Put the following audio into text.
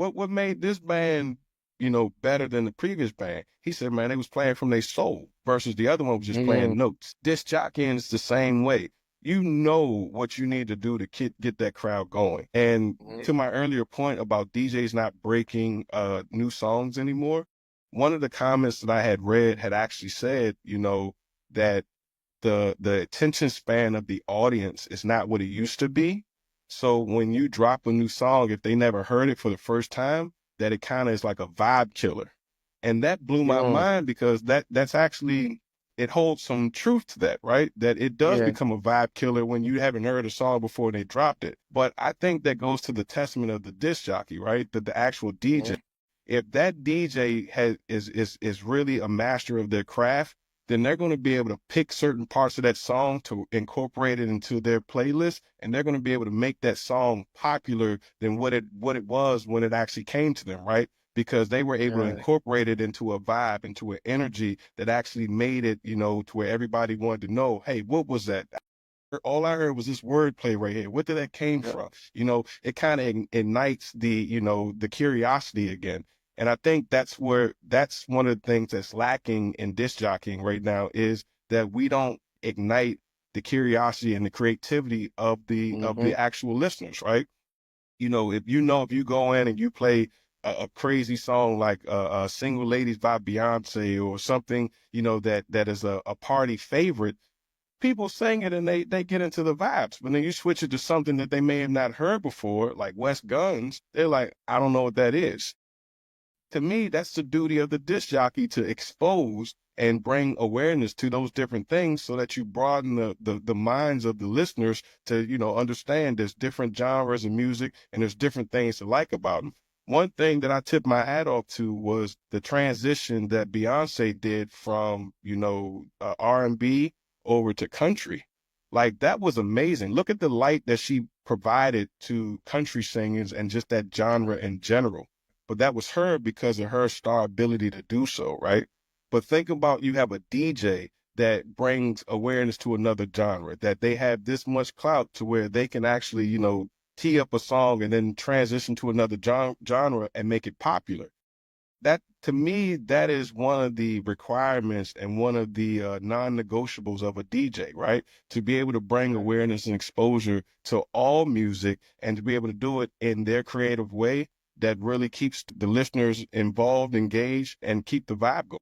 what made this band, better than the previous band? He said, man, they was playing from their soul versus the other one was just Mm, playing notes. Disc jockeying is the same way. You know what you need to do to get that crowd going. And mhm, to my earlier point about DJs not breaking new songs anymore, one of the comments that I had read had actually said, that the attention span of the audience is not what it used to be. So when you drop a new song, if they never heard it for the first time, that it kind of is like a vibe killer. And that blew my mm, mind because that's actually, it holds some truth to that, right? That it does yeah, become a vibe killer when you haven't heard a song before they dropped it. But I think that goes to the testament of the disc jockey, right? That the actual DJ. mhm, If that DJ is really a master of their craft, then they're going to be able to pick certain parts of that song to incorporate it into their playlist, and they're going to be able to make that song popular than what it was when it actually came to them, right? Because they were able to yeah, incorporate it into a vibe, into an energy that actually made it, to where everybody wanted to know, hey, what was that? All I heard was this wordplay right here. What did that came yeah, from? It kind of ignites the curiosity again. And I think that's one of the things that's lacking in disc jockeying right now is that we don't ignite the curiosity and the creativity of the mhm, actual listeners, right? If you go in and you play a crazy song like Single Ladies by Beyonce or something, that is a party favorite, people sing it and they get into the vibes. But then you switch it to something that they may have not heard before, like West Guns, they're like, I don't know what that is. To me, that's the duty of the disc jockey to expose and bring awareness to those different things so that you broaden the minds of the listeners to, understand there's different genres of music and there's different things to like about them. One thing that I tipped my hat off to was the transition that Beyonce did from, R&B over to country. Like that was amazing. Look at the light that she provided to country singers and just that genre in general. But that was her because of her star ability to do so, right? But think about you have a DJ that brings awareness to another genre, that they have this much clout to where they can actually, tee up a song and then transition to another genre and make it popular. That to me, that is one of the requirements and one of the non-negotiables of a DJ, right? To be able to bring awareness and exposure to all music and to be able to do it in their creative way that really keeps the listeners involved, engaged, and keep the vibe going.